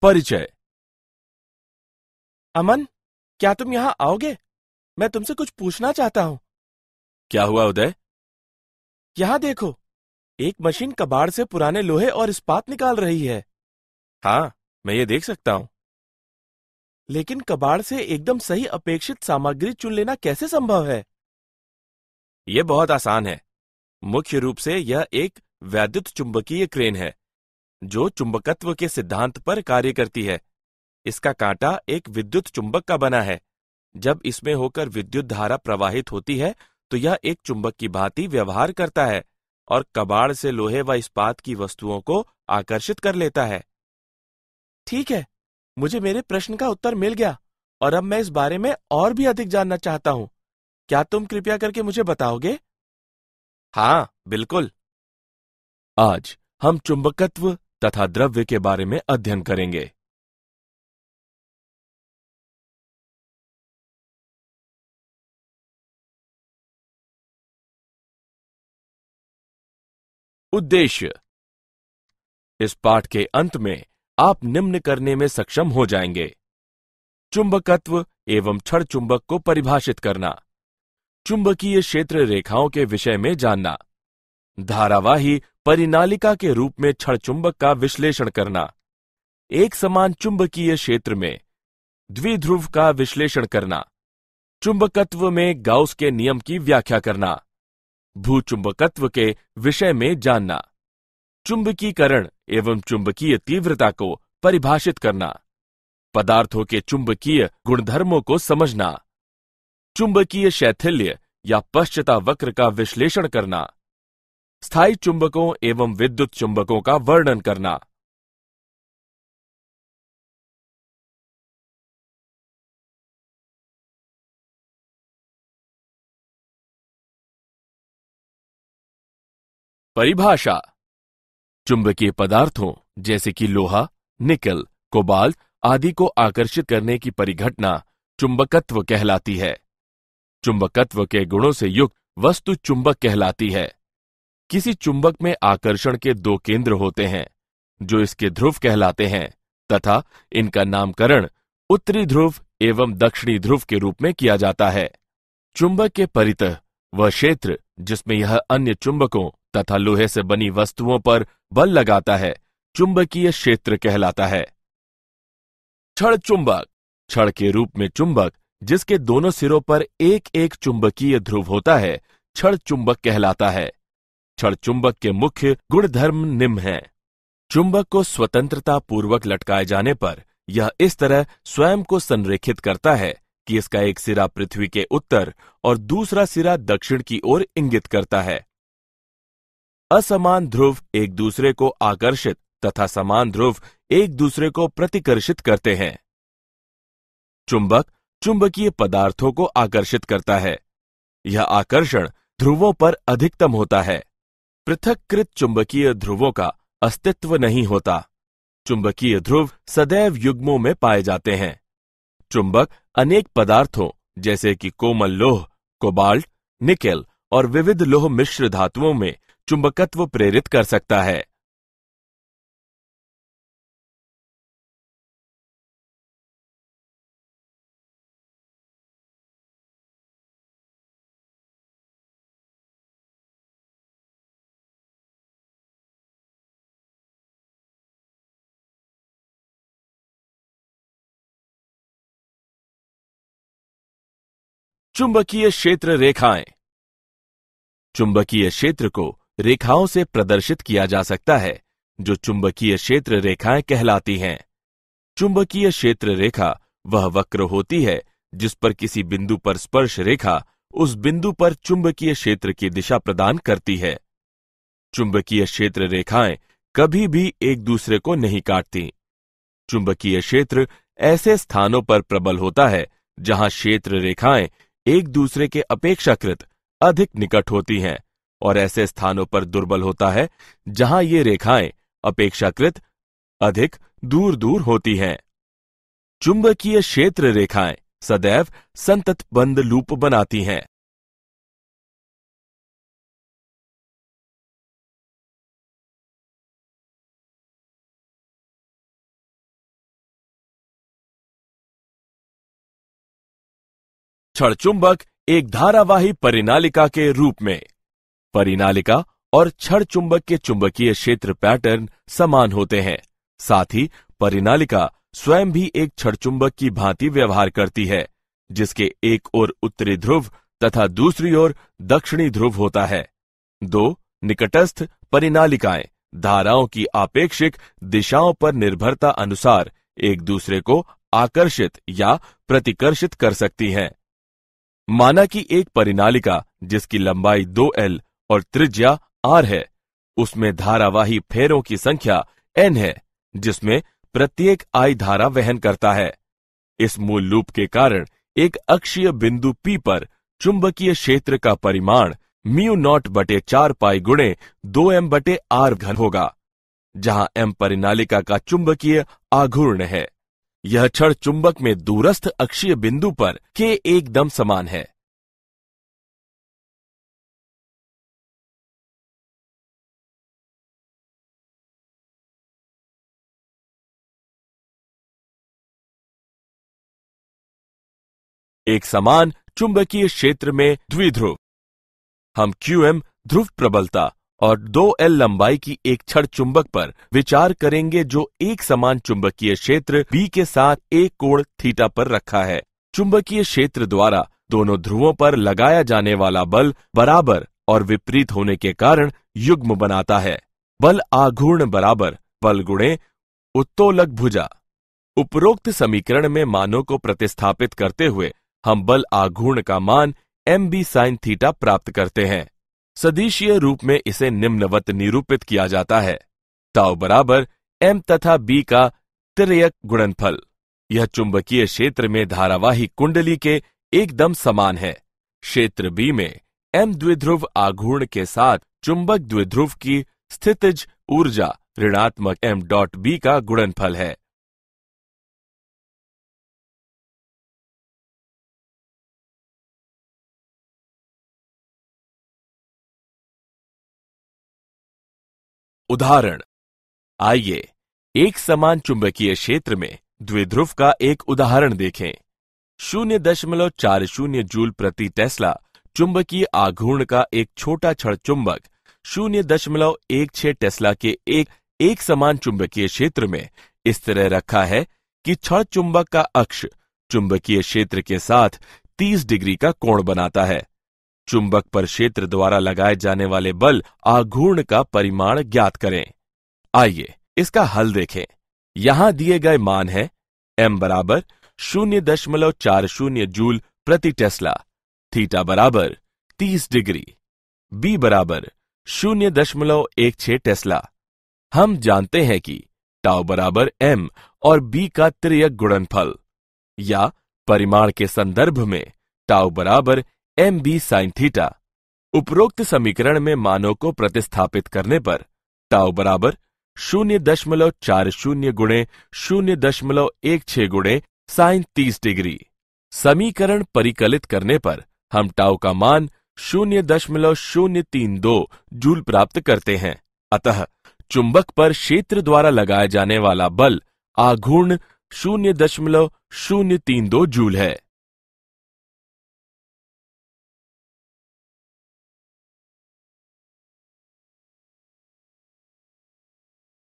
परिचय। अमन, क्या तुम यहाँ आओगे? मैं तुमसे कुछ पूछना चाहता हूँ। क्या हुआ उदय? यहाँ देखो, एक मशीन कबाड़ से पुराने लोहे और इस्पात निकाल रही है। हाँ, मैं ये देख सकता हूँ। लेकिन कबाड़ से एकदम सही अपेक्षित सामग्री चुन लेना कैसे संभव है? ये बहुत आसान है। मुख्य रूप से यह एक वैद्युत चुंबकीय क्रेन है जो चुंबकत्व के सिद्धांत पर कार्य करती है। इसका कांटा एक विद्युत चुंबक का बना है। जब इसमें होकर विद्युत धारा प्रवाहित होती है तो यह एक चुंबक की भांति व्यवहार करता है और कबाड़ से लोहे व इस्पात की वस्तुओं को आकर्षित कर लेता है। ठीक है, मुझे मेरे प्रश्न का उत्तर मिल गया और अब मैं इस बारे में और भी अधिक जानना चाहता हूँ। क्या तुम कृपया करके मुझे बताओगे? हाँ, बिल्कुल। आज हम चुंबकत्व तथा द्रव्य के बारे में अध्ययन करेंगे। उद्देश्य। इस पाठ के अंत में आप निम्न करने में सक्षम हो जाएंगे। चुंबकत्व एवं क्षण चुंबक को परिभाषित करना, चुंबकीय क्षेत्र रेखाओं के विषय में जानना, धारावाही परिनालिका के रूप में क्षण चुंबक का विश्लेषण करना, एक समान चुंबकीय क्षेत्र में द्विध्रुव का विश्लेषण करना, चुंबकत्व में गाउस के नियम की व्याख्या करना, भूचुंबकत्व के विषय में जानना, चुंबकीकरण एवं चुंबकीय तीव्रता को परिभाषित करना, पदार्थों के चुंबकीय गुणधर्मों को समझना, चुंबकीय शैथिल्य या पश्चता वक्र का विश्लेषण करना, स्थायी चुंबकों एवं विद्युत चुंबकों का वर्णन करना। परिभाषा। चुंबकीय पदार्थों जैसे कि लोहा, निकल, कोबाल्ट आदि को आकर्षित करने की परिघटना चुंबकत्व कहलाती है। चुंबकत्व के गुणों से युक्त वस्तु चुंबक कहलाती है। किसी चुंबक में आकर्षण के दो केंद्र होते हैं जो इसके ध्रुव कहलाते हैं तथा इनका नामकरण उत्तरी ध्रुव एवं दक्षिणी ध्रुव के रूप में किया जाता है। चुंबक के परितः वह क्षेत्र जिसमें यह अन्य चुंबकों तथा लोहे से बनी वस्तुओं पर बल लगाता है चुंबकीय क्षेत्र कहलाता है। क्षण चुंबक। क्षण के रूप में चुंबक जिसके दोनों सिरों पर एक एक चुंबकीय ध्रुव होता है क्षण चुंबक कहलाता है। क्षण चुंबक के मुख्य गुणधर्म निम्न हैं। चुंबक को स्वतंत्रता पूर्वक लटकाए जाने पर यह इस तरह स्वयं को संरेखित करता है कि इसका एक सिरा पृथ्वी के उत्तर और दूसरा सिरा दक्षिण की ओर इंगित करता है। असमान ध्रुव एक दूसरे को आकर्षित तथा समान ध्रुव एक दूसरे को प्रतिकर्षित करते हैं। चुंबक चुंबकीय पदार्थों को आकर्षित करता है। यह आकर्षण ध्रुवों पर अधिकतम होता है। पृथक्कृत चुंबकीय ध्रुवों का अस्तित्व नहीं होता। चुंबकीय ध्रुव सदैव युग्मों में पाए जाते हैं। चुंबक अनेक पदार्थों जैसे कि कोमल लोह, कोबाल्ट, निकेल और विविध लोह मिश्र धातुओं में चुंबकत्व प्रेरित कर सकता है। चुंबकीय क्षेत्र रेखाएं। चुंबकीय क्षेत्र को रेखाओं से प्रदर्शित किया जा सकता है जो चुंबकीय क्षेत्र रेखाएं कहलाती हैं। चुंबकीय क्षेत्र रेखा वह वक्र होती है जिस पर किसी बिंदु पर स्पर्श रेखा उस बिंदु पर चुंबकीय क्षेत्र की दिशा प्रदान करती है। चुंबकीय क्षेत्र रेखाएं कभी भी एक दूसरे को नहीं काटती। चुंबकीय क्षेत्र ऐसे स्थानों पर प्रबल होता है जहां क्षेत्र रेखाएं एक दूसरे के अपेक्षाकृत अधिक निकट होती हैं और ऐसे स्थानों पर दुर्बल होता है जहां ये रेखाएं अपेक्षाकृत अधिक दूर दूर होती हैं। चुंबकीय क्षेत्र रेखाएं सदैव संतत बंद लूप बनाती हैं। क्षणचुंबक एक धारावाही परिनालिका के रूप में। परिनालिका और क्षणचुंबक के चुंबकीय क्षेत्र पैटर्न समान होते हैं। साथ ही परिनालिका स्वयं भी एक क्षणचुंबक की भांति व्यवहार करती है, जिसके एक ओर उत्तरी ध्रुव तथा दूसरी ओर दक्षिणी ध्रुव होता है। दो निकटस्थ परिनालिकाएं धाराओं की आपेक्षिक दिशाओं पर निर्भरता अनुसार एक दूसरे को आकर्षित या प्रतिकर्षित कर सकती हैं। माना कि एक परिनालिका जिसकी लंबाई 2L और त्रिज्या R है, उसमें धारावाही फेरों की संख्या N है, जिसमें प्रत्येक I धारा वहन करता है। इस मूल लूप के कारण एक अक्षीय बिंदु P पर चुंबकीय क्षेत्र का परिमाण μ0/4 पाई गुणे 2m/r घन होगा, जहां m परिनालिका का चुंबकीय आघूर्ण है। यह क्षण चुंबक में दूरस्थ अक्षीय बिंदु पर के एकदम समान है। एक समान चुंबकीय क्षेत्र में द्विध्रुव। हम QM ध्रुव प्रबलता और 2L लंबाई की एक क्षण चुंबक पर विचार करेंगे जो एक समान चुंबकीय क्षेत्र B के साथ एक कोण थीटा पर रखा है। चुंबकीय क्षेत्र द्वारा दोनों ध्रुवों पर लगाया जाने वाला बल बराबर और विपरीत होने के कारण युग्म बनाता है। बल आघूर्ण बराबर बल गुणे उत्तोलक भुजा। उपरोक्त समीकरण में मानों को प्रतिस्थापित करते हुए हम बल आघूर्ण का मान mb sin थीटा प्राप्त करते हैं। सदिशीय रूप में इसे निम्नवत निरूपित किया जाता है। टाउ बराबर m तथा b का तिर्यक गुणनफल। यह चुंबकीय क्षेत्र में धारावाही कुंडली के एकदम समान है। क्षेत्र B में m द्विध्रुव आघूर्ण के साथ चुंबक द्विध्रुव की स्थितिज ऊर्जा ऋणात्मक m.b का गुणनफल है। उदाहरण। आइए एक समान चुंबकीय क्षेत्र में द्विध्रुव का एक उदाहरण देखें। 0.40 जूल प्रति टेस्ला चुंबकीय आघूर्ण का एक छोटा क्षण चुंबक 0.16 टेस्ला के एक समान चुंबकीय क्षेत्र में इस तरह रखा है कि क्षण चुंबक का अक्ष चुंबकीय क्षेत्र के साथ 30 डिग्री का कोण बनाता है। चुंबक पर क्षेत्र द्वारा लगाए जाने वाले बल आघूर्ण का परिमाण ज्ञात करें। आइए इसका हल देखें। यहां दिए गए मान है m बराबर 0.40 जूल प्रति टेस्ला, थीटा बराबर 30 डिग्री, b बराबर 0.16 टेस्ला। हम जानते हैं कि टाउ बराबर m और b का तिर्यक गुणनफल या परिमाण के संदर्भ में टाउ बराबर mb sin थीटा। उपरोक्त समीकरण में मानों को प्रतिस्थापित करने पर टाउ बराबर 0.40 गुणे 0.16 गुणे साइन 30 डिग्री। समीकरण परिकलित करने पर हम टाउ का मान 0.032 जूल प्राप्त करते हैं। अतः चुंबक पर क्षेत्र द्वारा लगाया जाने वाला बल आघूर्ण 0.032 जूल है।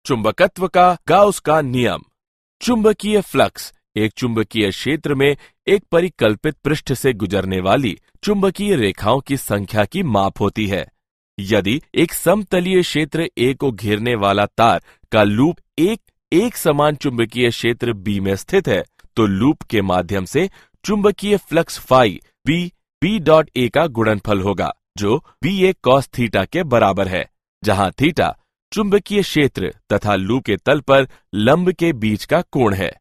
चुंबकत्व का गाउस का नियम। चुंबकीय फ्लक्स एक चुंबकीय क्षेत्र में एक परिकल्पित पृष्ठ से गुजरने वाली चुंबकीय रेखाओं की संख्या की माप होती है। यदि एक समतलीय क्षेत्र A को घेरने वाला तार का लूप एक समान चुंबकीय क्षेत्र B में स्थित है, तो लूप के माध्यम से चुंबकीय फ्लक्स फाई B.A का गुणनफल होगा, जो BA cos थीटा के बराबर है, जहां थीटा चुंबकीय क्षेत्र तथा लूप के तल पर लंब के बीच का कोण है।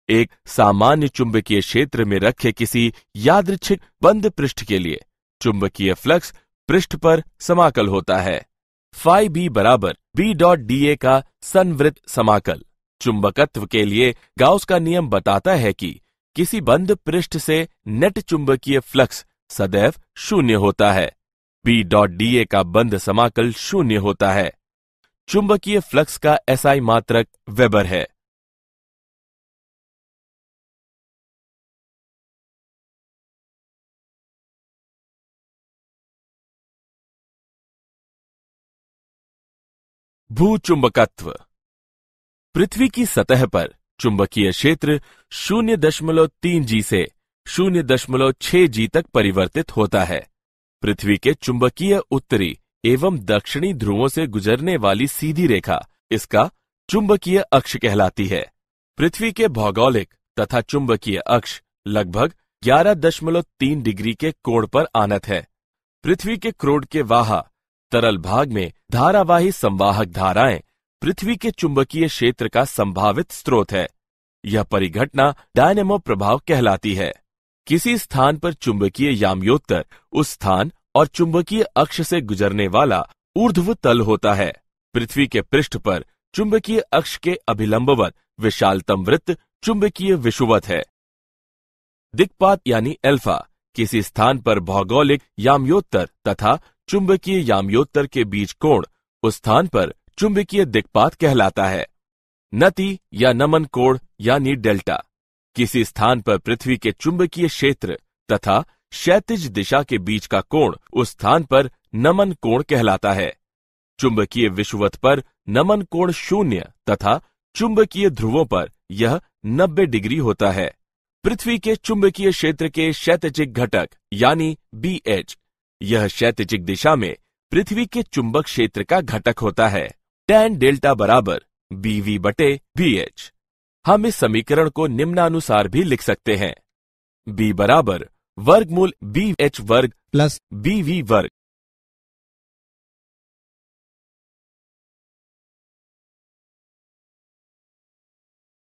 एक सामान्य चुंबकीय क्षेत्र में रखे किसी यादृच्छिक बंद पृष्ठ के लिए चुंबकीय फ्लक्स पृष्ठ पर समाकल होता है। फाई B बराबर B.DA का संवृत्त समाकल। चुंबकत्व के लिए गाउस का नियम बताता है कि किसी बंद पृष्ठ से नेट चुंबकीय फ्लक्स सदैव शून्य होता है। B.DA का बंद समाकल शून्य होता है। चुंबकीय फ्लक्स का SI मात्रक वेबर है। भूचुंबकत्व। पृथ्वी की सतह पर चुंबकीय क्षेत्र 0.3 जी से 0.6 जी तक परिवर्तित होता है। पृथ्वी के चुंबकीय उत्तरी एवं दक्षिणी ध्रुवों से गुजरने वाली सीधी रेखा इसका चुंबकीय अक्ष कहलाती है। पृथ्वी के भौगोलिक तथा चुंबकीय अक्ष लगभग 11.3 डिग्री के कोण पर आनत है। पृथ्वी के क्रोड के वाहा तरल भाग में धारावाही संवाहक धाराएं पृथ्वी के चुंबकीय क्षेत्र का संभावित स्रोत है। यह परिघटना डायनेमो प्रभाव कहलाती है। किसी स्थान पर चुंबकीय याम्योत्तर उस स्थान और चुंबकीय अक्ष से गुजरने वाला ऊर्ध्व तल होता है। पृथ्वी के पृष्ठ पर चुंबकीय अक्ष के अभिलंबवत विशालतम वृत्त चुंबकीय विषुवत है। दिक्पात यानी अल्फा किसी स्थान पर भौगोलिक याम्योत्तर तथा चुंबकीय याम्योत्तर के बीच कोण उस स्थान पर चुंबकीय दिक्पात कहलाता है। नति या नमन कोण यानी डेल्टा किसी स्थान पर पृथ्वी के चुंबकीय क्षेत्र तथा क्षैतिज दिशा के बीच का कोण उस स्थान पर नमन कोण कहलाता है। चुंबकीय विषुवत पर नमन कोण 0 तथा चुंबकीय ध्रुवों पर यह 90 डिग्री होता है। पृथ्वी के चुंबकीय क्षेत्र के क्षैतिजिक घटक यानी BH यह क्षैतिजिक दिशा में पृथ्वी के चुंबक क्षेत्र का घटक होता है। tan डेल्टा बराबर BV/BH। हम इस समीकरण को निम्नानुसार भी लिख सकते हैं। B बराबर वर्गमूल BH वर्ग प्लस BV वर्ग।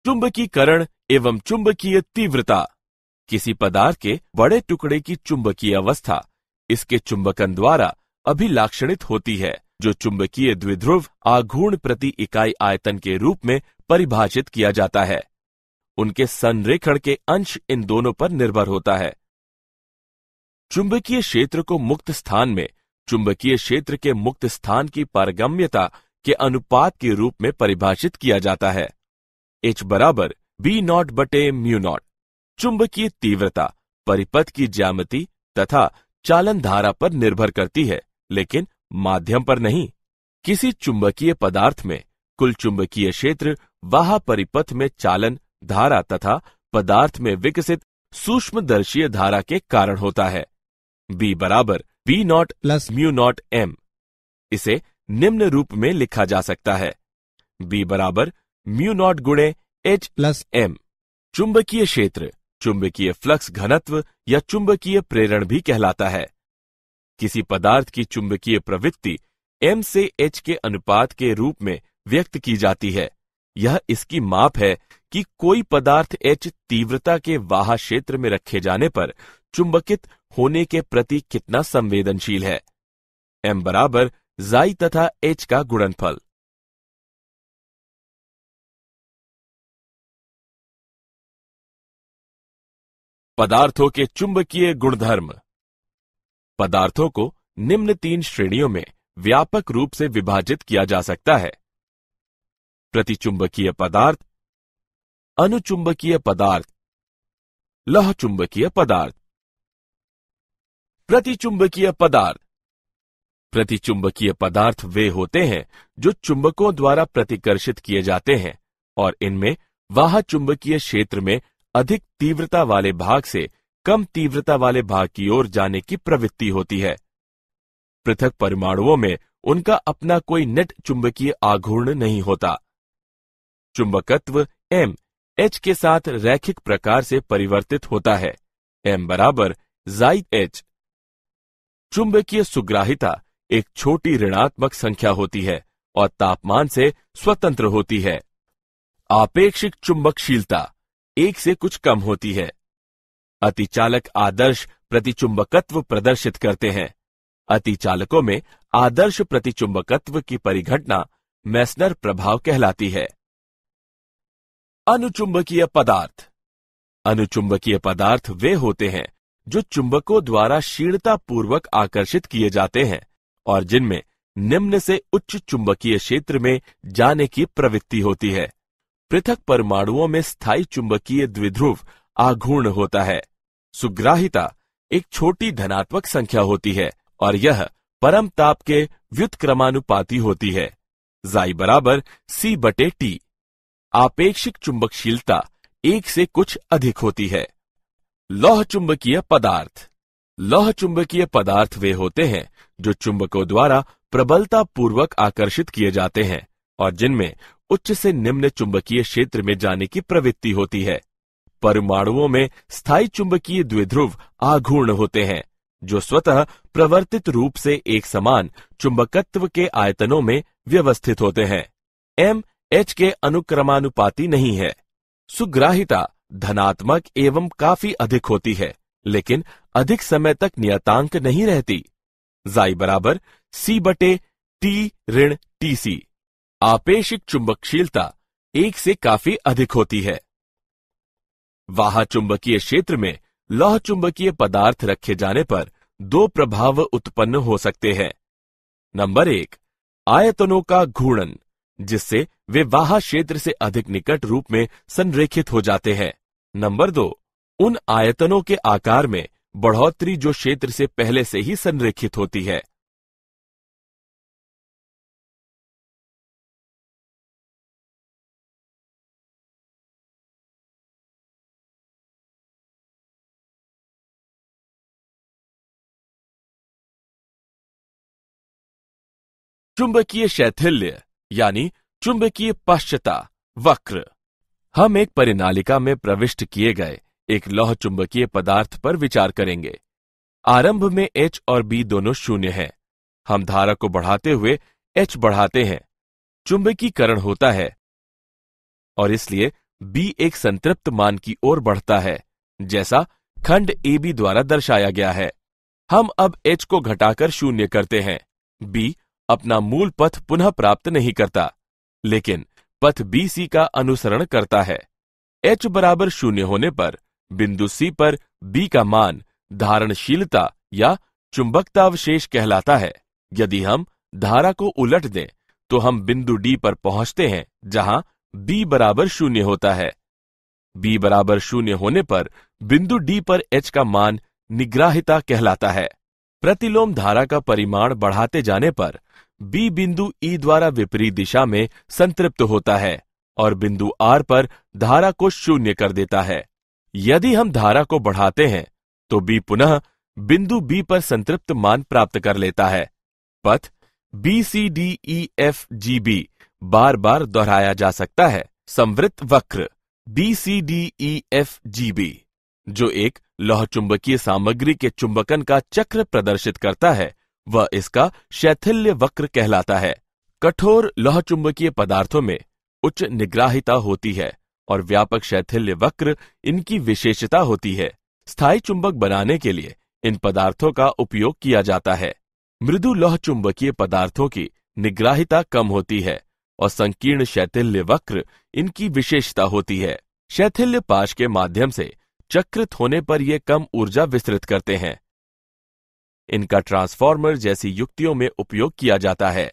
चुंबकीकरण एवं चुंबकीय तीव्रता। किसी पदार्थ के बड़े टुकड़े की चुंबकीय अवस्था इसके चुंबकन द्वारा अभिलाक्षणित होती है, जो चुंबकीय द्विध्रुव आघूर्ण प्रति इकाई आयतन के रूप में परिभाषित किया जाता है। उनके संरेखण के अंश इन दोनों पर निर्भर होता है। चुंबकीय क्षेत्र को मुक्त स्थान में चुंबकीय क्षेत्र के मुक्त स्थान की पारगम्यता के अनुपात के रूप में परिभाषित किया जाता है। H बराबर B0/μ0। चुंबकीय तीव्रता परिपथ की ज्यामिति तथा चालन धारा पर निर्भर करती है, लेकिन माध्यम पर नहीं। किसी चुंबकीय पदार्थ में कुल चुंबकीय क्षेत्र वाह परिपथ में चालन धारा तथा पदार्थ में विकसित सूक्ष्मदर्शीय धारा के कारण होता है। B बराबर B0+μ0m। इसे निम्न रूप में लिखा जा सकता है। B बराबर μ0 गुणे H+m। चुंबकीय क्षेत्र चुंबकीय फ्लक्स घनत्व या चुंबकीय प्रेरण भी कहलाता है। किसी पदार्थ की चुंबकीय प्रवृत्ति m से h के अनुपात के रूप में व्यक्त की जाती है। यह इसकी माप है कि कोई पदार्थ h तीव्रता के वाह क्षेत्र में रखे जाने पर चुंबकित होने के प्रति कितना संवेदनशील है। m बराबर जाई तथा h का गुणनफल। पदार्थों के चुंबकीय गुणधर्म। पदार्थों को निम्न 3 श्रेणियों में व्यापक रूप से विभाजित किया जा सकता है। प्रतिचुंबकीय पदार्थ, अनुचुंबकीय पदार्थ, लौह चुंबकीय पदार्थ। प्रतिचुंबकीय पदार्थ। प्रतिचुंबकीय पदार्थ वे होते हैं जो चुंबकों द्वारा प्रतिकर्षित किए जाते हैं और इनमें वाह चुंबकीय क्षेत्र में अधिक तीव्रता वाले भाग से कम तीव्रता वाले भाग की ओर जाने की प्रवृत्ति होती है। पृथक परमाणुओं में उनका अपना कोई नेट चुंबकीय आघूर्ण नहीं होता। चुंबकत्व M H के साथ रैखिक प्रकार से परिवर्तित होता है। M बराबर जाई H। चुंबकीय सुग्राहिता एक छोटी ऋणात्मक संख्या होती है और तापमान से स्वतंत्र होती है। आपेक्षिक चुंबकशीलता 1 से कुछ कम होती है। अतिचालक आदर्श प्रतिचुंबकत्व प्रदर्शित करते हैं। अतिचालकों में आदर्श प्रतिचुंबकत्व की परिघटना मेसनर प्रभाव कहलाती है। अनुचुंबकीय पदार्थ। अनुचुंबकीय पदार्थ वे होते हैं जो चुंबकों द्वारा क्षीणता पूर्वक आकर्षित किए जाते हैं और जिनमें निम्न से उच्च चुंबकीय क्षेत्र में जाने की प्रवृत्ति होती है। पृथक परमाणुओं में स्थायी चुंबकीय द्विध्रुव आघूर्ण होता है। सुग्राहिता एक छोटी धनात्मक संख्या होती है और यह परम ताप के व्युत्क्रमानुपाती होती है। जाई बराबर C/T। आपेक्षिक चुंबकशीलता 1 से कुछ अधिक होती है। लौह चुंबकीय पदार्थ। लौह चुंबकीय पदार्थ वे होते हैं जो चुंबकों द्वारा प्रबलता पूर्वक आकर्षित किए जाते हैं और जिनमें उच्च से निम्न चुंबकीय क्षेत्र में जाने की प्रवृत्ति होती है। परमाणुओं में स्थायी चुंबकीय द्विध्रुव आघूर्ण होते हैं जो स्वतः प्रवर्तित रूप से एक समान चुंबकत्व के आयतनों में व्यवस्थित होते हैं। M H के अनुक्रमानुपाती नहीं है। सुग्राहिता धनात्मक एवं काफी अधिक होती है, लेकिन अधिक समय तक नियतांक नहीं रहती। जाई बराबर C/T-TC। आपेक्षिक चुंबकशीलता 1 से काफी अधिक होती है। वाह चुंबकीय क्षेत्र में लौह चुंबकीय पदार्थ रखे जाने पर 2 प्रभाव उत्पन्न हो सकते हैं। नंबर 1, आयतनों का घूर्णन, जिससे वे वाह क्षेत्र से अधिक निकट रूप में संरेखित हो जाते हैं। नंबर 2, उन आयतनों के आकार में बढ़ोतरी जो क्षेत्र से पहले से ही संरेखित होती है। चुंबकीय शैथिल्य यानी चुंबकीय पश्चता वक्र। हम एक परिनालिका में प्रविष्ट किए गए एक लौह चुंबकीय पदार्थ पर विचार करेंगे। आरंभ में H और B दोनों शून्य हैं। हम धारा को बढ़ाते हुए H बढ़ाते हैं, चुंबकीकरण होता है और इसलिए B एक संतृप्त मान की ओर बढ़ता है, जैसा खंड AB द्वारा दर्शाया गया है। हम अब H को घटाकर शून्य करते हैं। B अपना मूल पथ पुनः प्राप्त नहीं करता, लेकिन पथ BC का अनुसरण करता है। H बराबर शून्य होने पर बिंदु C पर B का मान धारणशीलता या चुंबकतावशेष कहलाता है। यदि हम धारा को उलट दें तो हम बिंदु D पर पहुंचते हैं जहां B बराबर शून्य होता है। B बराबर शून्य होने पर बिंदु D पर H का मान निग्राहिता कहलाता है। प्रतिलोम धारा का परिमाण बढ़ाते जाने पर B बिंदु E द्वारा विपरीत दिशा में संतृप्त होता है और बिंदु R पर धारा को शून्य कर देता है। यदि हम धारा को बढ़ाते हैं तो B पुनः बिंदु B पर संतृप्त मान प्राप्त कर लेता है। पथ BCDEFGB बार बार दोहराया जा सकता है। संवृत्त वक्र BCDEFGB जो एक लौह चुंबकीय सामग्री के चुंबकन का चक्र प्रदर्शित करता है, वह इसका शैथिल्य वक्र कहलाता है। कठोर लौह चुंबकीय पदार्थों में उच्च निग्राहिता होती है और व्यापक शैथिल्य वक्र इनकी विशेषता होती है। स्थायी चुंबक बनाने के लिए इन पदार्थों का उपयोग किया जाता है। मृदु लौह चुंबकीय पदार्थों की निग्राहिता कम होती है और संकीर्ण शैथिल्य वक्र इनकी विशेषता होती है। शैथिल्य पाश के माध्यम से चक्रित होने पर ये कम ऊर्जा विस्तृत करते हैं। इनका ट्रांसफार्मर जैसी युक्तियों में उपयोग किया जाता है।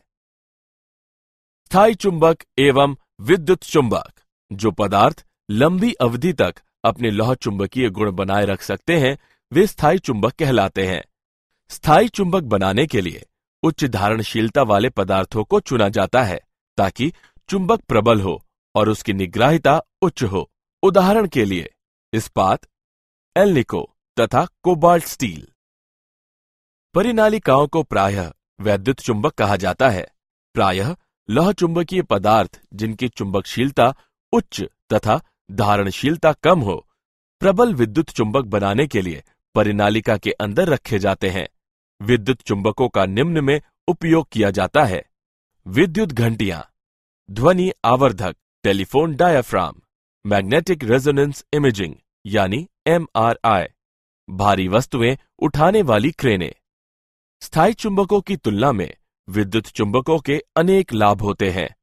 स्थायी चुंबक एवं विद्युत चुंबक। जो पदार्थ लंबी अवधि तक अपने लौह चुंबकीय गुण बनाए रख सकते हैं, वे स्थायी चुंबक कहलाते हैं। स्थायी चुंबक बनाने के लिए उच्च धारणशीलता वाले पदार्थों को चुना जाता है ताकि चुंबक प्रबल हो और उसकी निग्राहिता उच्च हो। उदाहरण के लिए इस्पात, एल्निको तथा कोबाल्ट स्टील। परिनालिकाओं को प्रायः वैद्युत चुंबक कहा जाता है। प्रायः लौह चुंबकीय पदार्थ जिनकी चुंबकशीलता उच्च तथा धारणशीलता कम हो, प्रबल विद्युत चुंबक बनाने के लिए परिनालिका के अंदर रखे जाते हैं। विद्युत चुंबकों का निम्न में उपयोग किया जाता है। विद्युत घंटियां, ध्वनि आवर्धक, telephone diaphragm, magnetic resonance imaging यानी MRI, भारी वस्तुएं उठाने वाली क्रेनें। स्थायी चुंबकों की तुलना में विद्युत चुंबकों के अनेक लाभ होते हैं।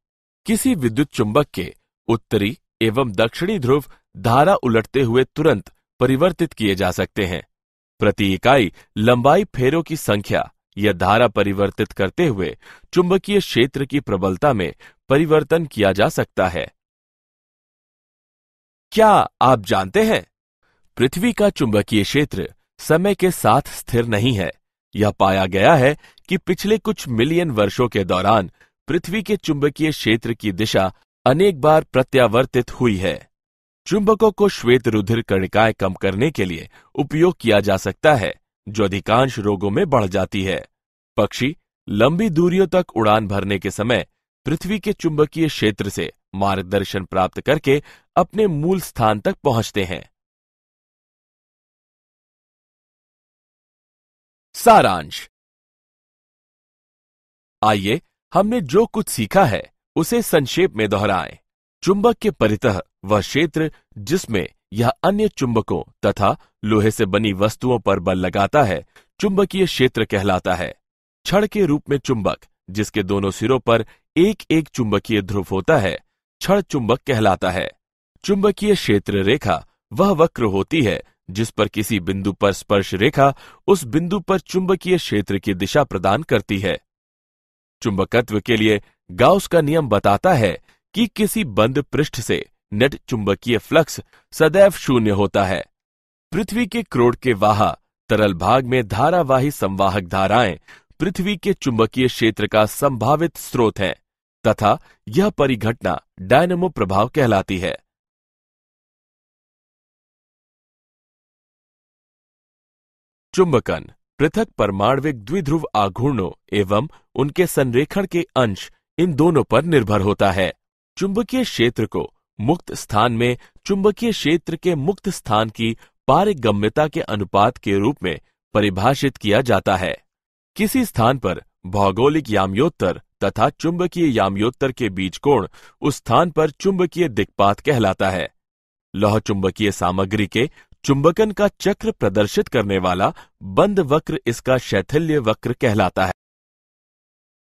किसी विद्युत चुंबक के उत्तरी एवं दक्षिणी ध्रुव धारा उलटते हुए तुरंत परिवर्तित किए जा सकते हैं। प्रति इकाई लंबाई फेरों की संख्या या धारा परिवर्तित करते हुए चुंबकीय क्षेत्र की प्रबलता में परिवर्तन किया जा सकता है। क्या आप जानते हैं, पृथ्वी का चुंबकीय क्षेत्र समय के साथ स्थिर नहीं है। यह पाया गया है कि पिछले कुछ मिलियन वर्षों के दौरान पृथ्वी के चुंबकीय क्षेत्र की दिशा अनेक बार प्रत्यावर्तित हुई है। चुंबकों को श्वेत रुधिर कणिकाएं कम करने के लिए उपयोग किया जा सकता है, जो अधिकांश रोगों में बढ़ जाती है। पक्षी लंबी दूरियों तक उड़ान भरने के समय पृथ्वी के चुंबकीय क्षेत्र से मार्गदर्शन प्राप्त करके अपने मूल स्थान तक पहुंचते हैं। सारांश। आइए हमने जो कुछ सीखा है उसे संक्षेप में दोहराएं। चुंबक के परितः वह क्षेत्र जिसमें यह अन्य चुंबकों तथा लोहे से बनी वस्तुओं पर बल लगाता है, चुंबकीय क्षेत्र कहलाता है। छड़ के रूप में चुंबक, जिसके दोनों सिरों पर एक एक चुंबकीय ध्रुव होता है, छड़ चुंबक कहलाता है। चुंबकीय क्षेत्र रेखा वह वक्र होती है जिस पर किसी बिंदु पर स्पर्श रेखा उस बिंदु पर चुंबकीय क्षेत्र की दिशा प्रदान करती है। चुंबकत्व के लिए गाउस का नियम बताता है कि किसी बंद पृष्ठ से नेट चुंबकीय फ्लक्स सदैव शून्य होता है। पृथ्वी के क्रोड़ के वाहा तरल भाग में धारावाही संवाहक धाराएं पृथ्वी के चुंबकीय क्षेत्र का संभावित स्रोत है तथा यह परिघटना डायनेमो प्रभाव कहलाती है। चुंबकन पृथक परमाण्विक द्विध्रुव आघूर्णों एवं उनके संरेखण के अंश, इन दोनों पर निर्भर होता है। चुंबकीय क्षेत्र को मुक्त स्थान में चुंबकीय क्षेत्र के मुक्त स्थान की पारगम्यता के अनुपात के रूप में परिभाषित किया जाता है। किसी स्थान पर भौगोलिक याम्योत्तर तथा चुंबकीय याम्योत्तर के बीच कोण उस स्थान पर चुंबकीय दिक्पात कहलाता है। लौह चुंबकीय सामग्री के चुंबकन का चक्र प्रदर्शित करने वाला बंद वक्र इसका शैथिल्य वक्र कहलाता है।